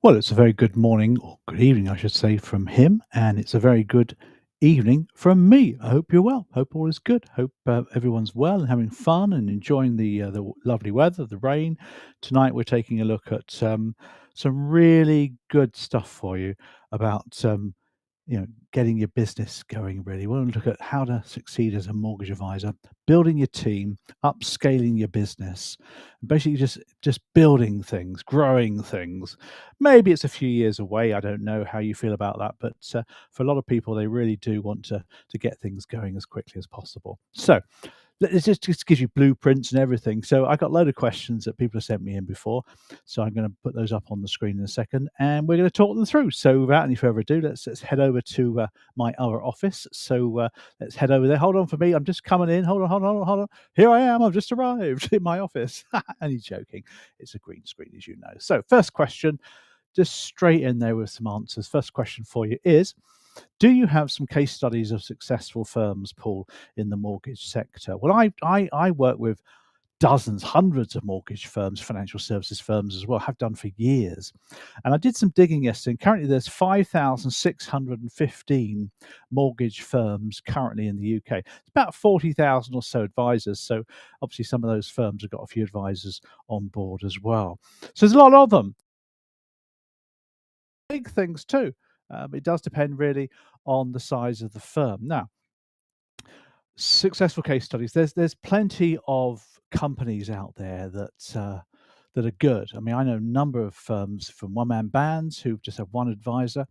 Well, it's a very good morning or good evening, I should say, from him, and it's a very good evening from me. I hope you're well. Hope all is good. Hope everyone's well and having fun and enjoying the lovely weather, the rain. Tonight, we're taking a look at some really good stuff for you about getting your business going. Really, we want to look at how to succeed as a mortgage advisor, building your team, upscaling your business, basically just building things, growing things. Maybe it's a few years away. I don't know how you feel about that, but for a lot of people, they really do want to get things going as quickly as possible. So it just gives you blueprints and everything. So I got a load of questions that people have sent me in before. So I'm going to put those up on the screen in a second, and we're going to talk them through. So without any further ado, let's head over to my other office. So let's head over there. Hold on for me. I'm just coming in. Hold on. Here I am. I've just arrived in my office. Only joking. It's a green screen, as you know. So first question, just straight in there with some answers. First question for you is, do you have some case studies of successful firms, Paul, in the mortgage sector? Well, I work with dozens, hundreds of mortgage firms, financial services firms as well, have done for years. And I did some digging yesterday, and currently there's 5,615 mortgage firms currently in the UK. It's about 40,000 or so advisors. So obviously some of those firms have got a few advisors on board as well. So there's a lot of them. Big things too. It does depend really on the size of the firm. Now, successful case studies. There's plenty of companies out there that are good. I mean, I know a number of firms from one man bands who just have one advisor,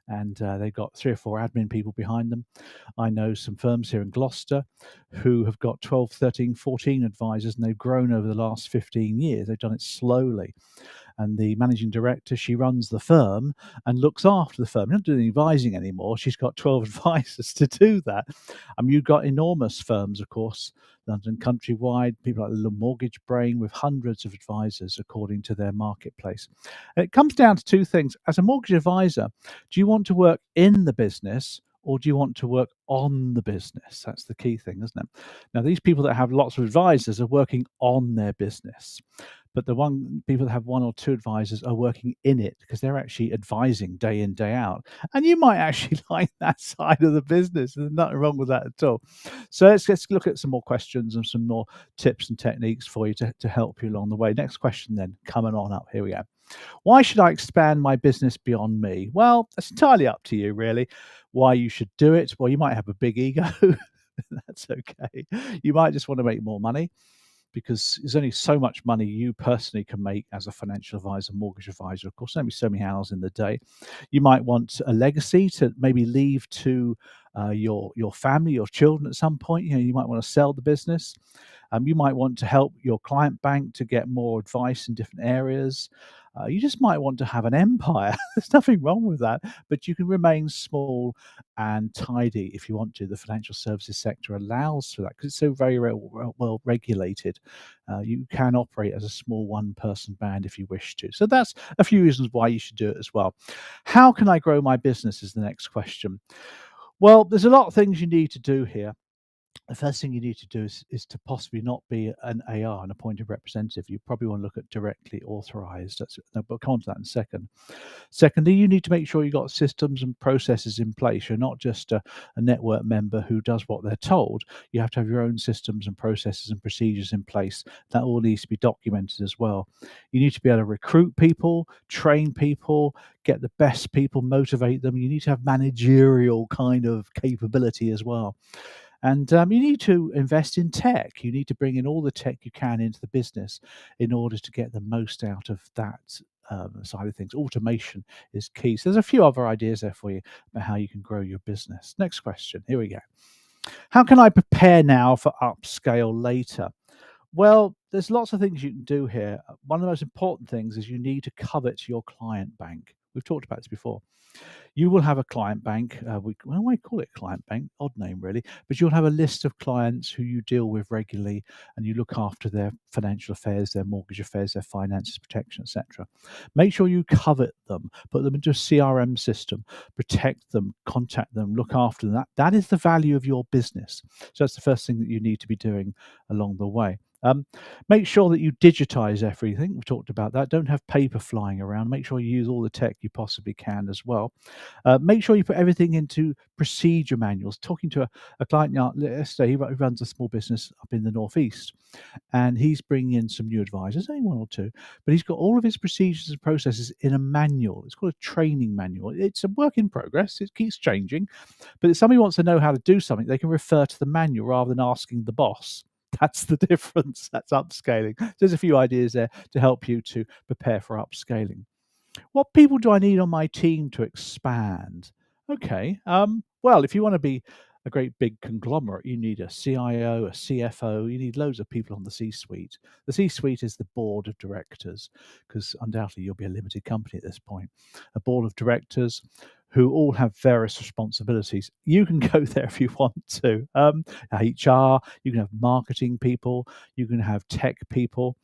and they've got 3 or 4 admin people behind them. I know some firms here in Gloucester who have got 12, 13, 14 advisors, and they've grown over the last 15 years. They've done it slowly. And the managing director, she runs the firm and looks after the firm. She's not doing advising anymore. She's got 12 advisors to do that. You've got enormous firms, of course, London Countrywide, people like the Mortgage Brain with hundreds of advisors according to their marketplace. And it comes down to two things. As a mortgage advisor, do you want to work in the business, or do you want to work on the business? That's the key thing, isn't it? Now, these people that have lots of advisors are working on their business, but people that have 1 or 2 advisors are working in it because they're actually advising day in, day out. And you might actually like that side of the business. There's nothing wrong with that at all. So let's look at some more questions and some more tips and techniques for you to help you along the way. Next question then, coming on up. Here we go. Why should I expand my business beyond me? Well, it's entirely up to you, really, why you should do it. Well, you might have a big ego. That's okay. You might just want to make more money, because there's only so much money you personally can make as a financial advisor, mortgage advisor. Of course, there's only so many hours in the day. You might want a legacy to maybe leave to your family, your children at some point. You might want to sell the business. You might want to help your client bank to get more advice in different areas. You just might want to have an empire. There's nothing wrong with that, but you can remain small and tidy if you want to. The financial services sector allows for that because it's so very well regulated. You can operate as a small one-person band if you wish to. So that's a few reasons why you should do it as well. How can I grow my business is the next question. Well, there's a lot of things you need to do here. The first thing you need to do is to possibly not be an AR, an appointed representative. You probably want to look at directly authorized. But I'll come on to that in a second. Secondly, you need to make sure you've got systems and processes in place. You're not just a network member who does what they're told. You have to have your own systems and processes and procedures in place. That all needs to be documented as well. You need to be able to recruit people, train people, get the best people, motivate them. You need to have managerial kind of capability as well. And you need to invest in tech. You need to bring in all the tech you can into the business in order to get the most out of that side of things. Automation is key. So there's a few other ideas there for you about how you can grow your business. Next question. Here we go. How can I prepare now for upscale later? Well, there's lots of things you can do here. One of the most important things is you need to covet your client bank. We've talked about this before. You will have a client bank. I call it client bank, odd name really, but you'll have a list of clients who you deal with regularly, and you look after their financial affairs, their mortgage affairs, their finances, protection, etc. Make sure you covet them, put them into a CRM system, protect them, contact them, look after them. That is the value of your business. So that's the first thing that you need to be doing along the way. Make sure that you digitize everything. We've talked about that. Don't have paper flying around. Make sure you use all the tech you possibly can as well. Make sure you put everything into procedure manuals. Talking to a client yesterday, he runs a small business up in the Northeast, and he's bringing in some new advisors, only one or two, but he's got all of his procedures and processes in a manual. It's called a training manual. It's a work in progress. It keeps changing, but if somebody wants to know how to do something, they can refer to the manual rather than asking the boss. That's the difference. That's upscaling. There's a few ideas there to help you to prepare for upscaling. What people do I need on my team to expand? Okay. Well, if you want to be a great big conglomerate, you need a CIO, a CFO, you need loads of people on the C-suite. The C-suite is the board of directors, because undoubtedly you'll be a limited company at this point. A board of directors who all have various responsibilities. You can go there if you want to. HR, you can have marketing people, you can have tech people,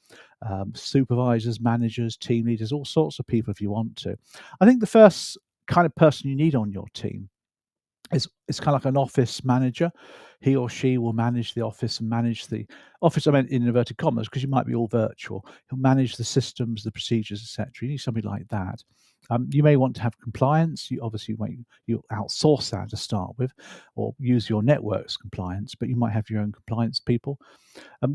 supervisors, managers, team leaders, all sorts of people if you want to. I think the first kind of person you need on your team is kind of like an office manager. He or she will manage the office and manage the office, I mean, in inverted commas, because you might be all virtual. He'll manage the systems, the procedures, etc. You need somebody like that. You may want to have compliance. You obviously you outsource that to start with, or use your network's compliance, but you might have your own compliance people.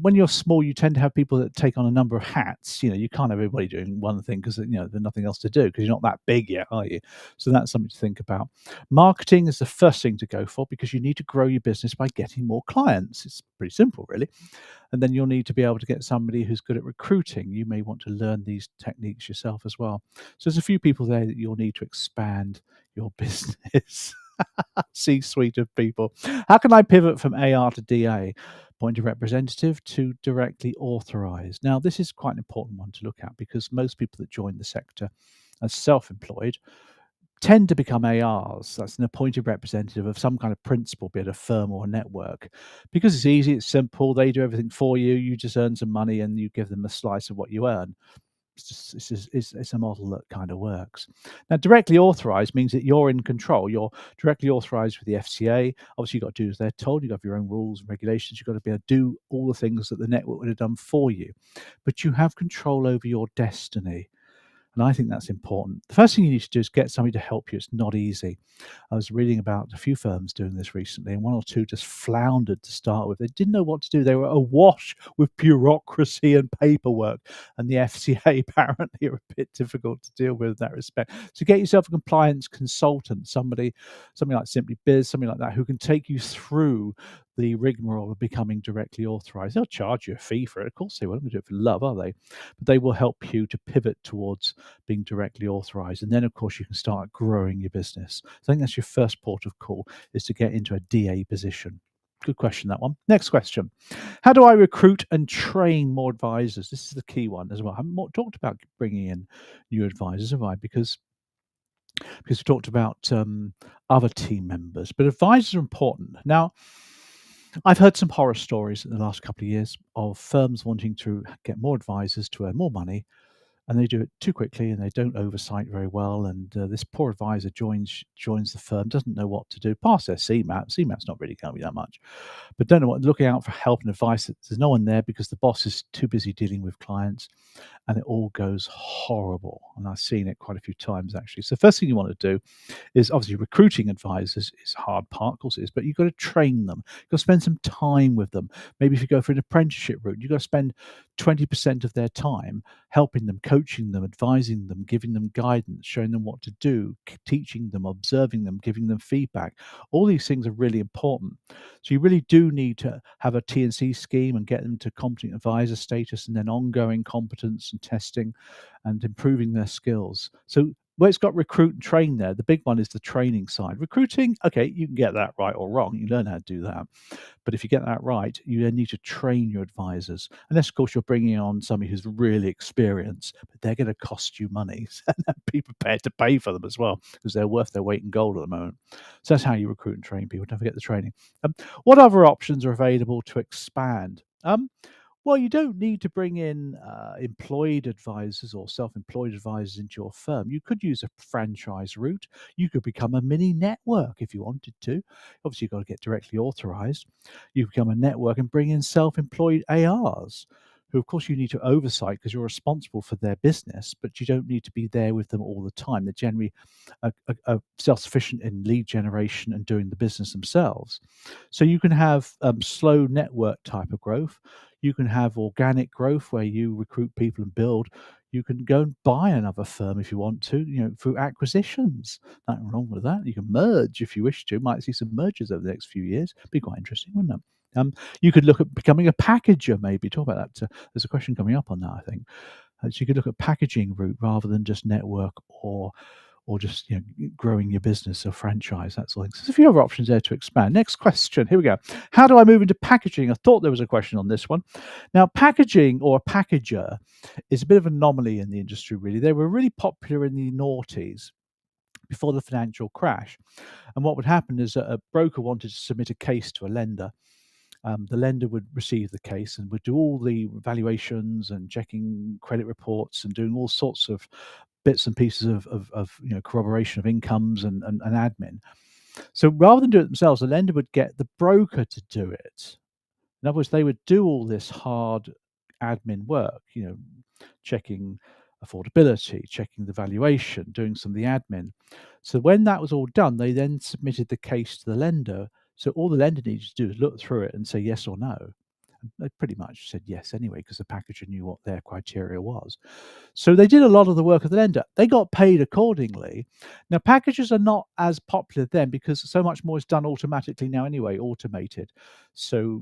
When you're small, you tend to have people that take on a number of hats. You can't have everybody doing one thing because there's nothing else to do because you're not that big yet, are you? So that's something to think about. Marketing is the first thing to go for because you need to grow your business by getting more clients. It's pretty simple, really. And then you'll need to be able to get somebody who's good at recruiting. You may want to learn these techniques yourself as well. So there's a few people there that you'll need to expand your business. C-suite of people. How can I pivot from AR to DA, point of representative, to directly authorized? Now, this is quite an important one to look at because most people that join the sector as self-employed tend to become ARs. That's an appointed representative of some kind of principal, be it a firm or a network, because it's easy, it's simple. They do everything for you. You just earn some money and you give them a slice of what you earn. It's a model that kind of works. Now, directly authorized means that you're in control. You're directly authorized with the FCA. Obviously, you've got to do as they're told. You've got your own rules and regulations. You've got to be able to do all the things that the network would have done for you. But you have control over your destiny. And I think that's important. The first thing you need to do is get somebody to help you. It's not easy. I was reading about a few firms doing this recently, and one or two just floundered to start with. They didn't know what to do. They were awash with bureaucracy and paperwork, and the FCA apparently are a bit difficult to deal with in that respect. So get yourself a compliance consultant, something like Simply Biz, something like that, who can take you through the rigmarole of becoming directly authorized. They'll charge you a fee for it. Of course they won't do it for love, are they? But they will help you to pivot towards being directly authorized. And then, of course, you can start growing your business. So I think that's your first port of call, is to get into a DA position. Good question, that one. Next question. How do I recruit and train more advisors? This is the key one as well. I haven't talked about bringing in new advisors, have I? Because we talked about other team members. But advisors are important. Now, I've heard some horror stories in the last couple of years of firms wanting to get more advisors to earn more money, and they do it too quickly and they don't oversight very well. And this poor advisor joins the firm, doesn't know what to do, pass their CMAP. CMAP's not really going to be that much, but don't know what, looking out for help and advice. There's no one there because the boss is too busy dealing with clients, and it all goes horrible. And I've seen it quite a few times, actually. So first thing you want to do is, obviously, recruiting advisors is a hard part, of course it is, but you've got to train them. You've got to spend some time with them. Maybe if you go for an apprenticeship route, you've got to spend 20% of their time helping them, coaching them, advising them, giving them guidance, showing them what to do, teaching them, observing them, giving them feedback. All these things are really important. So you really do need to have a T&C scheme and get them to competent advisor status, and then ongoing competence and testing and improving their skills. So where it's got recruit and train there, the big one is the training side. Recruiting, okay, you can get that right or wrong. You learn how to do that. But if you get that right, you then need to train your advisors. Unless, of course, you're bringing on somebody who's really experienced, but they're going to cost you money. And be prepared to pay for them as well, because they're worth their weight in gold at the moment. So that's how you recruit and train people. Don't forget the training. What other options are available to expand? Well, you don't need to bring in employed advisors or self-employed advisors into your firm. You could use a franchise route. You could become a mini network if you wanted to. Obviously, you've got to get directly authorized. You become a network and bring in self-employed ARs, who, of course, you need to oversight because you're responsible for their business, but you don't need to be there with them all the time. They're generally self-sufficient in lead generation and doing the business themselves. So you can have slow network type of growth. You can have organic growth where you recruit people and build. You can go and buy another firm if you want to, through acquisitions. Nothing wrong with that. You can merge if you wish to. Might see some mergers over the next few years. Be quite interesting, wouldn't it? You could look at becoming a packager, maybe. Talk about that. There's a question coming up on that, I think. So you could look at packaging route rather than just network or just growing your business or franchise, that sort of thing. So there's a few other options there to expand. Next question. Here we go. How do I move into packaging? I thought there was a question on this one. Now, packaging or a packager is a bit of an anomaly in the industry, really. They were really popular in the noughties before the financial crash. And what would happen is that a broker wanted to submit a case to a lender. The lender would receive the case and would do all the valuations and checking credit reports and doing all sorts of bits and pieces of corroboration of incomes and admin. So rather than do it themselves, the lender would get the broker to do it. In other words, they would do all this hard admin work, checking affordability, checking the valuation, doing some of the admin. So when that was all done, they then submitted the case to the lender. So all the lender needed to do is look through it and say yes or no. And they pretty much said yes anyway, because the packager knew what their criteria was. So they did a lot of the work of the lender. They got paid accordingly. Now, packages are not as popular then because so much more is done automatically now anyway, automated. So,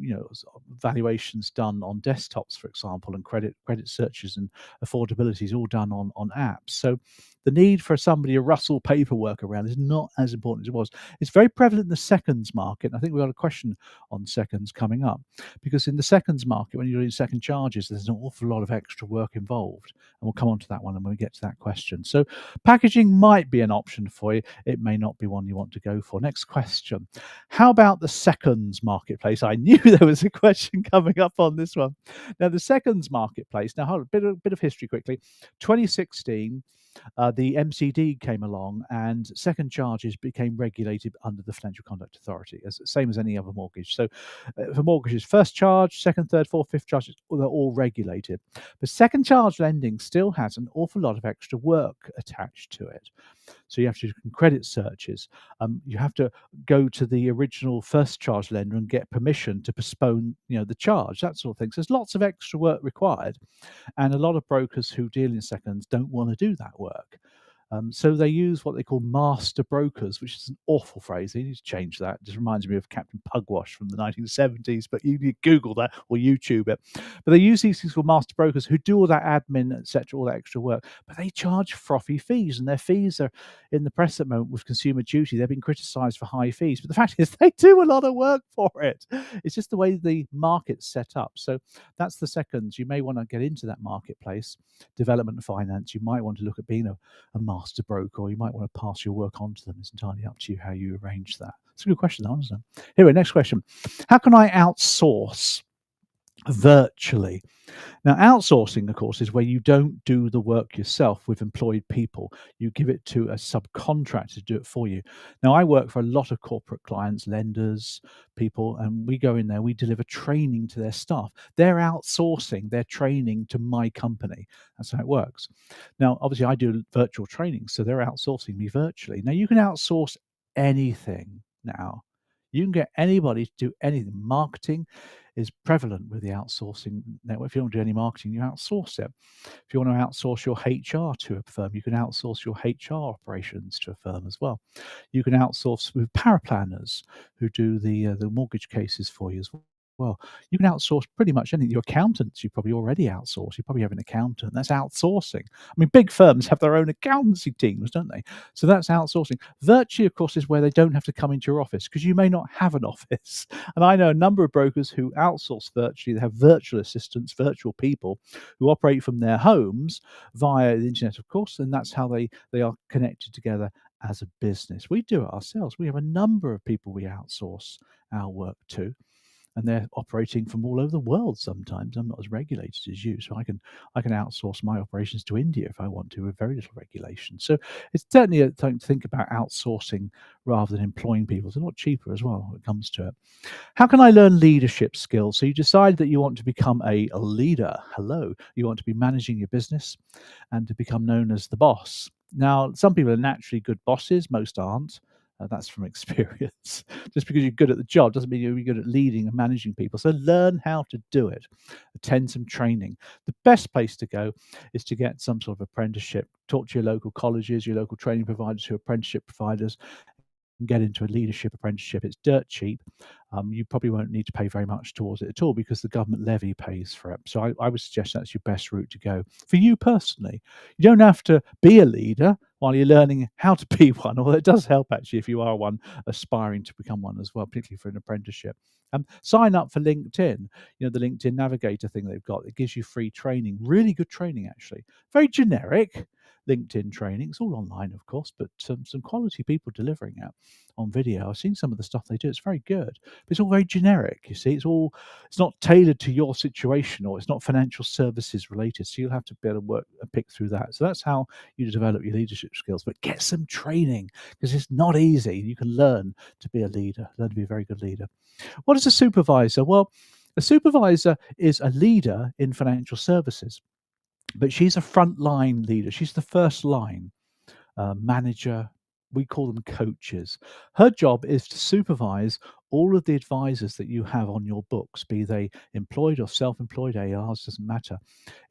valuations done on desktops, for example, and credit searches and affordability is all done on apps. So the need for somebody to rustle paperwork around is not as important as it was. It's very prevalent in the seconds market. I think we've got a question on seconds coming up, because in the seconds market, when you're doing second charges, there's an awful lot of extra work involved. And we'll come on to that one when we get to that question. So packaging might be an option for you. It may not be one you want to go for. Next question. How about the seconds marketplace? I knew there was a question coming up on this one. Now, the seconds marketplace. Now, hold on, a bit of history quickly. 2016, the MCD came along and second charges became regulated under the Financial Conduct Authority, same as any other mortgage. So for mortgages, first charge, second, third, fourth, fifth charges, they're all regulated. But second charge lending still has an awful lot of extra work attached to it. So you have to do credit searches. You have to go to the original first charge lender and get permission to postpone, the charge, that sort of thing. So there's lots of extra work required. And a lot of brokers who deal in seconds don't want to do that work. So they use what they call master brokers, which is an awful phrase. They need to change that. It just reminds me of Captain Pugwash from the 1970s, but you need to Google that or YouTube it. But they use these things called master brokers who do all that admin, etc., all that extra work, but they charge frothy fees, and their fees are in the press at the moment with Consumer Duty. They've been criticised for high fees, but the fact is they do a lot of work for it. It's just the way the market's set up. So that's the seconds. You may want to get into that marketplace, development finance. You might want to look at being a master broker, or you might want to pass your work on to them. It's entirely up to you how you arrange that. It's a good question, honestly. Here, next question. How can I outsource virtually? Now, outsourcing, of course, is where you don't do the work yourself with employed people. You give it to a subcontractor to do it for you. Now, I work for a lot of corporate clients, lenders, people, and we go in there, we deliver training to their staff. They're outsourcing their training to my company. That's how it works. Now, obviously, I do virtual training, so they're outsourcing me virtually. Now, you can outsource anything now. You can get anybody to do anything. Marketing is prevalent with the outsourcing network. If you don't do any marketing, you outsource it. If you want to outsource your HR to a firm, you can outsource your HR operations to a firm as well. You can outsource with paraplanners who do the mortgage cases for you as well. You can outsource pretty much anything. Your accountants, you probably already outsource. You probably have an accountant. That's outsourcing. I mean, big firms have their own accountancy teams, don't they? So that's outsourcing. Virtually, of course, is where they don't have to come into your office because you may not have an office. And I know a number of brokers who outsource virtually. They have virtual assistants, virtual people who operate from their homes via the internet, of course, and that's how they are connected together as a business. We do it ourselves. We have a number of people we outsource our work to. and they're operating from all over the world sometimes. I'm not as regulated as you, so I can outsource my operations to India if I want to with very little regulation. So it's certainly a thing to think about, outsourcing rather than employing people. It's a lot cheaper as well when it comes to it. How can I learn leadership skills? So you decide that you want to become a leader. Hello. You want to be managing your business and to become known as the boss. Now, some people are naturally good bosses, most aren't. That's from experience. Just because you're good at the job doesn't mean you're good at leading and managing people. So learn how to do it. Attend some training. The best place to go is to get some sort of apprenticeship. Talk to your local colleges, your local training providers who are apprenticeship providers, and get into a leadership apprenticeship. It's dirt cheap. You probably won't need to pay very much towards it at all because the government levy pays for it. So I would suggest that's your best route to go. For you personally, you don't have to be a leader while you're learning how to be one, although it does help actually if you are one aspiring to become one as well, particularly for an apprenticeship. Sign up for LinkedIn, the LinkedIn Navigator thing they've got. It gives you free training, really good training actually. Very generic LinkedIn training. It's all online, of course, but some quality people delivering it on video. I've seen some of the stuff they do. It's very good, but it's all very generic. You see, it's not tailored to your situation, or it's not financial services related. So you'll have to be able to work and pick through that. So that's how you develop your leadership skills. But get some training because it's not easy. You can learn to be a leader, learn to be a very good leader. What is a supervisor? Well, a supervisor is a leader in financial services, but she's a frontline leader. She's the first line manager. We call them coaches. Her job is to supervise all of the advisors that you have on your books, be they employed or self-employed, ARs, doesn't matter.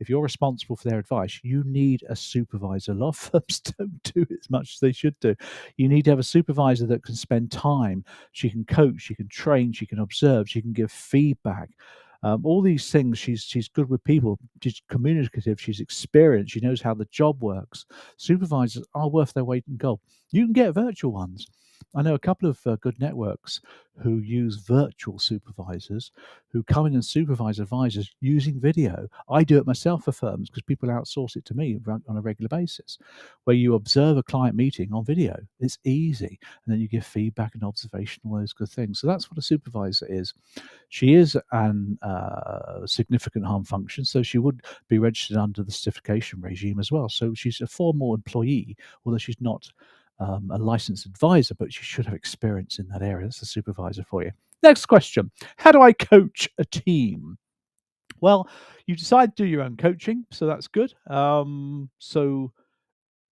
If you're responsible for their advice, you need a supervisor. A lot of firms don't do as much as they should do. You need to have a supervisor that can spend time. She can coach, she can train, she can observe, she can give feedback. All these things. She's good with people. She's communicative. She's experienced. She knows how the job works. Supervisors are worth their weight in gold. You can get virtual ones. I know a couple of good networks who use virtual supervisors who come in and supervise advisors using video. I do it myself for firms because people outsource it to me on a regular basis, where you observe a client meeting on video. It's easy. And then you give feedback and observation, all those good things. So that's what a supervisor is. She is an significant harm function, so she would be registered under the certification regime as well. So she's a formal employee, although she's not a licensed advisor, but she should have experience in that area. That's a supervisor for you. Next question. How do I coach a team? Well, you decide to do your own coaching, so that's good. So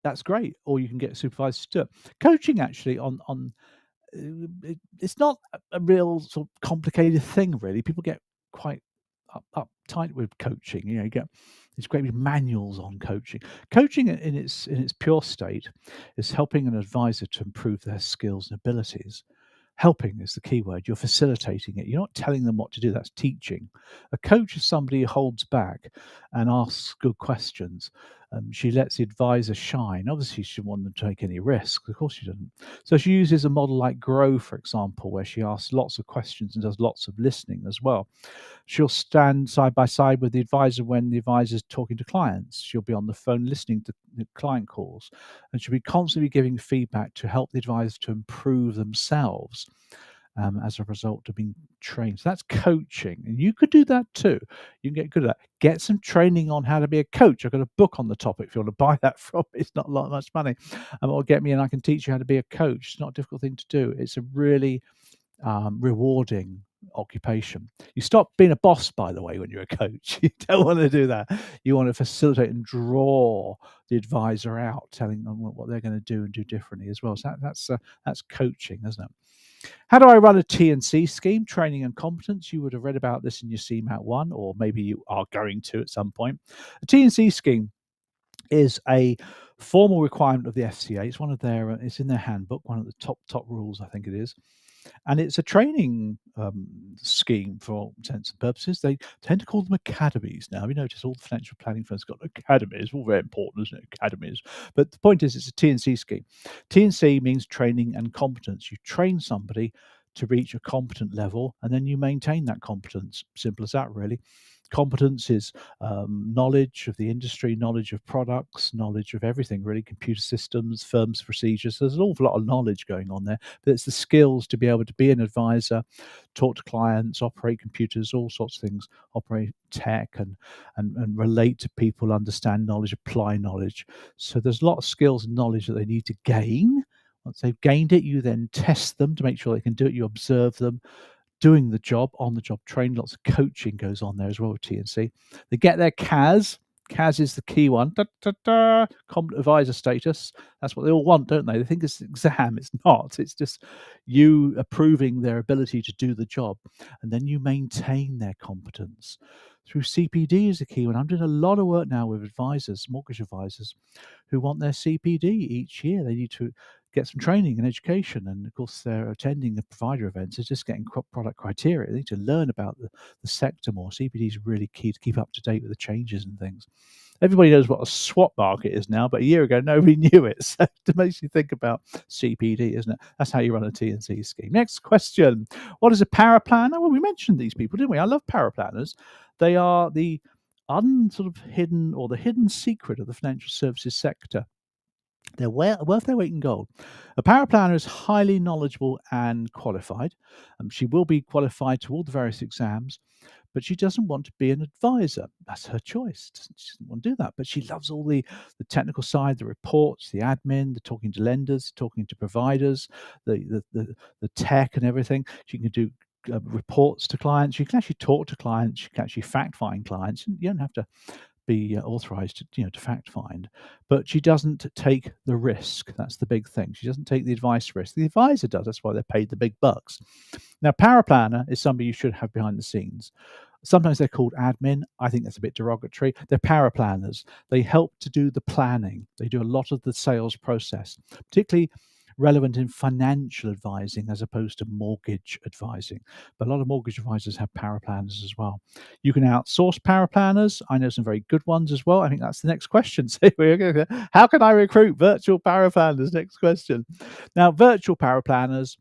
that's great. Or you can get supervisors to do it. Coaching actually it's not a real sort of complicated thing, really. People get quite uptight with coaching. You get these great big manuals on coaching. Coaching in its pure state is helping an advisor to improve their skills and abilities. Helping is the key word. You're facilitating it. You're not telling them what to do. That's teaching. A coach is somebody who holds back and asks good questions. She lets the advisor shine. Obviously, she doesn't want them to take any risks. Of course, she doesn't. So she uses a model like Grow, for example, where she asks lots of questions and does lots of listening as well. She'll stand side by side with the advisor when the advisor's talking to clients. She'll be on the phone listening to the client calls, and she'll be constantly giving feedback to help the advisor to improve themselves as a result of being trained. So that's coaching, and you could do that too. You can get good at that. Get some training on how to be a coach. I've got a book on the topic if you want to buy that from me. It's not much money. Or get me and I can teach you how to be a coach. It's not a difficult thing to do. It's a really rewarding occupation. You stop being a boss, by the way, when you're a coach. You don't want to do that. You want to facilitate and draw the advisor out, telling them what they're going to do and do differently as well. So that's coaching, isn't it? How do I run a T&C scheme, training and competence? You would have read about this in your CMAT 1, or maybe you are going to at some point. A T&C scheme is a formal requirement of the FCA. It's one of their, it's in their handbook, one of the top rules, I think it is. And it's a training scheme for all intents and purposes. They tend to call them academies now. We notice all the financial planning firms got academies. All very important, isn't it? Academies. But the point is, it's a T&C scheme. T&C means training and competence. You train somebody to reach a competent level, and then you maintain that competence. Simple as that, really. Competence is knowledge of the industry, knowledge of products, knowledge of everything, really, computer systems, firms, procedures. There's an awful lot of knowledge going on there, but it's the skills to be able to be an advisor, talk to clients, operate computers, all sorts of things, operate tech and relate to people, understand knowledge, apply knowledge. So there's a lot of skills and knowledge that they need to gain. Once they've gained it, you then test them to make sure they can do it. You observe them doing the job, on the job training. Lots of coaching goes on there as well with TNC. They get their CAS. CAS is the key one. Competent advisor status. That's what they all want, don't they? They think it's an exam. It's not. It's just you approving their ability to do the job. And then you maintain their competence. Through CPD is the key one. I'm doing a lot of work now with advisors, mortgage advisors, who want their CPD each year. They need to get some training and education, and of course they're attending the provider events. It's just getting product criteria. They need to learn about the sector more. CPD is really key to keep up to date with the changes and things. Everybody knows what a swap market is now, but a year ago nobody knew it. So it makes you think about CPD, isn't it? That's how you run a TNC scheme. Next question. What is a paraplanner? Well, we mentioned these people, didn't we? I love paraplanners. They are the hidden, or the hidden secret of the financial services sector. They're worth their weight in gold. A paraplanner is highly knowledgeable and qualified. She will be qualified to all the various exams, but she doesn't want to be an advisor. That's her choice. She doesn't want to do that, but she loves all the technical side, the reports, the admin, the talking to lenders, talking to providers, the tech and everything. She can do reports to clients. You can actually talk to clients. You can actually fact find clients. You don't have to be authorized to fact find, but she doesn't take the risk. That's the big thing. She doesn't take the advice risk. The advisor does. That's why they're paid the big bucks. Now, paraplanner is somebody you should have behind the scenes. Sometimes they're called admin. I think that's a bit derogatory. They're paraplanners. They help to do the planning. They do a lot of the sales process, particularly relevant in financial advising as opposed to mortgage advising. But a lot of mortgage advisors have paraplanners as well. You can outsource paraplanners. I know some very good ones as well. I think that's the next question. So how can I recruit virtual paraplanners? Next question. Now, virtual paraplanners,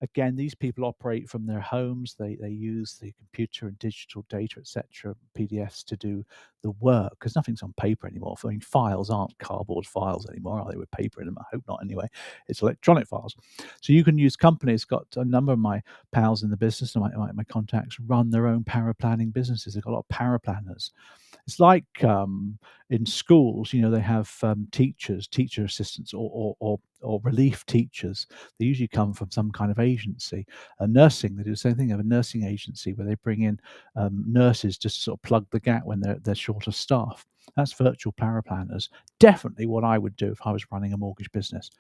again, these people operate from their homes. They use the computer and digital data, etc., PDFs to do the work, because nothing's on paper anymore. I mean, files aren't cardboard files anymore, are they, with paper in them? I hope not anyway. It's electronic files. So you can use companies. Got a number of my pals in the business and my contacts run their own paraplanning businesses. They've got a lot of paraplanners. It's like in schools, they have teachers, teacher assistants, or relief teachers. They usually come from some kind of agency. Nursing, they do the same thing. They have a nursing agency where they bring in nurses just to sort of plug the gap when they're short of staff. That's virtual paraplanners. Definitely what I would do if I was running a mortgage business.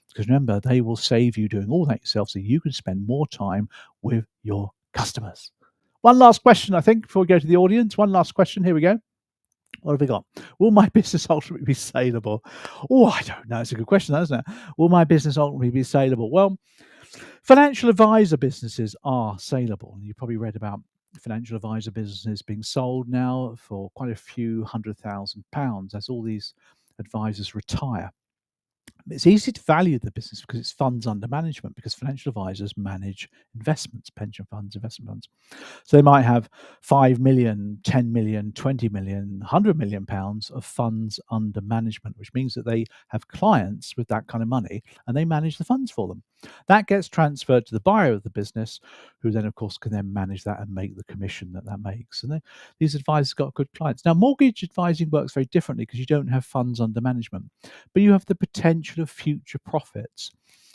Because remember, they will save you doing all that yourself, so you can spend more time with your customers. One last question, I think, before we go to the audience. One last question. Here we go. What have we got? Will my business ultimately be saleable? Oh, I don't know. It's a good question, isn't it? Will my business ultimately be saleable? Well, financial advisor businesses are saleable. You probably read about financial advisor businesses being sold now for quite a few £100,000 as all these advisors retire. It's easy to value the business because it's funds under management, because financial advisors manage investments, pension funds, investment funds. So they might have 5 million, 10 million, 20 million, 100 million pounds of funds under management, which means that they have clients with that kind of money and they manage the funds for them. That gets transferred to the buyer of the business, who then, of course, can then manage that and make the commission that makes. And these advisors got good clients. Now, mortgage advising works very differently because you don't have funds under management, but you have the potential of future profits.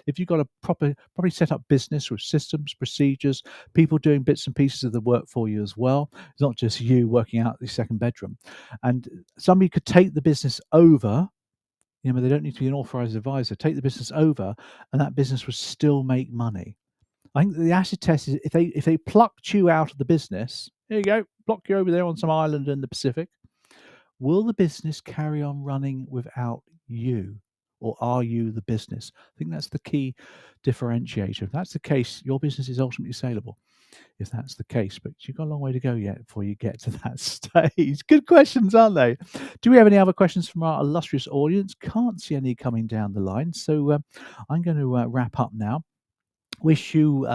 If you've got a properly set up business with systems, procedures, people doing bits and pieces of the work for you as well, it's not just you working out the second bedroom, and somebody could take the business over. They don't need to be an authorized advisor. Take the business over, and that business would still make money. I think the acid test is if they plucked you out of the business. Here you go, pluck you over there on some island in the Pacific. Will the business carry on running without you? Or are you the business? I think that's the key differentiator. If that's the case, your business is ultimately saleable. If that's the case, but you've got a long way to go yet before you get to that stage. Good questions, aren't they? Do we have any other questions from our illustrious audience? Can't see any coming down the line. So I'm going to wrap up now. Wish you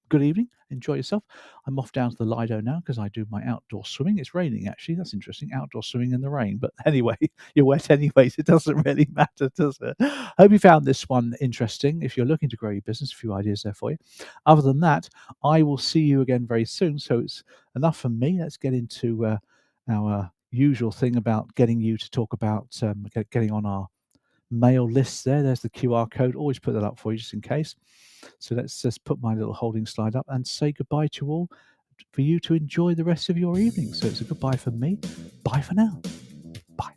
good evening. Enjoy yourself. I'm off down to the Lido now because I do my outdoor swimming. It's raining, actually. That's interesting. Outdoor swimming in the rain. But anyway, you're wet anyways. It doesn't really matter, does it? Hope you found this one interesting. If you're looking to grow your business, a few ideas there for you. Other than that, I will see you again very soon. So it's enough from me. Let's get into our usual thing about getting you to talk about getting on our mail list there. There's the QR code. Always put that up for you just in case. So let's just put my little holding slide up and say goodbye to you all for you to enjoy the rest of your evening. So it's a goodbye from me. Bye for now. Bye.